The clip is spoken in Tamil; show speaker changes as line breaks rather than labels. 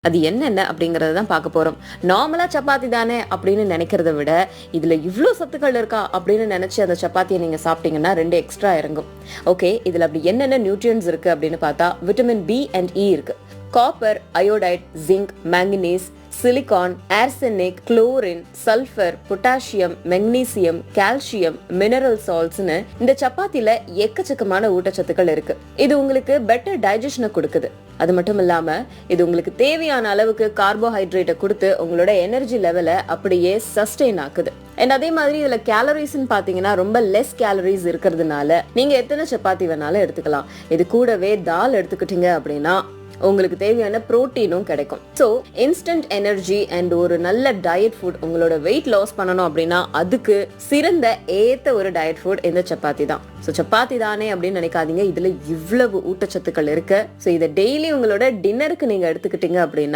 அது என்னென்ன அப்படிங்கறத தான் பார்க்க போறோம். நார்மலா சப்பாத்தி தானே அப்படின்னு நினைக்கிறத விட இதுல இவ்ளோ சத்துக்கள் இருக்கா அப்படின்னு நினைச்சு அந்த சப்பாத்தியை நீங்க சாப்பிட்டீங்கன்னா 2 எக்ஸ்ட்ரா இறங்கும். ஓகே, இதுல அப்படி என்னென்ன நியூட்ரியன்ஸ் இருக்கு அப்படின்னு பார்த்தா விட்டமின் பி அண்ட் இ இருக்கு. Copper, iodide, zinc, manganese, silicon, arsenic, chlorine, sulphur, potassium, magnesium, calcium, mineral சால்ட்ஸ்னு இந்த சப்பாத்தில எக்கச்சக்கமான ஊட்டச்சத்துக்கள் இருக்கு. இது உங்களுக்கு பெட்டர் டைஜஷனை கொடுக்குது. அது மட்டும் இல்லாம இது உங்களுக்கு தேவையான அளவுக்கு கார்போஹைட்ரேட்டை கொடுத்து உங்களோட எனர்ஜி லெவலை அப்படியே சஸ்டெயின் ஆக்குது. அண்ட் அதே மாதிரி இதுல கேலரிஸ்ன்னு பாத்தீங்கன்னா ரொம்ப லெஸ் கேலரிஸ் இருக்கிறதுனால நீங்க எத்தனை சப்பாத்தி வேணாலும் எடுத்துக்கலாம். இது கூடவே தால் எடுத்துக்கிட்டீங்க அப்படின்னா உங்களுக்கு தேவையான புரோட்டீனும் கிடைக்கும். ஸோ இன்ஸ்டன்ட் எனர்ஜி அண்ட் ஒரு நல்ல டயட் ஃபுட், உங்களோட வெயிட் லாஸ் பண்ணணும் அப்படின்னா அதுக்கு சிறந்த ஏத்த ஒரு டயட் ஃபுட் இந்த சப்பாத்தி தான். ஸோ சப்பாத்தி தானே அப்படின்னு நினைக்காதீங்க, இதுல இவ்வளவு ஊட்டச்சத்துக்கள் இருக்கு. ஸோ இதை டெய்லி உங்களோட டின்னருக்கு நீங்க எடுத்துக்கிட்டீங்க அப்படின்னா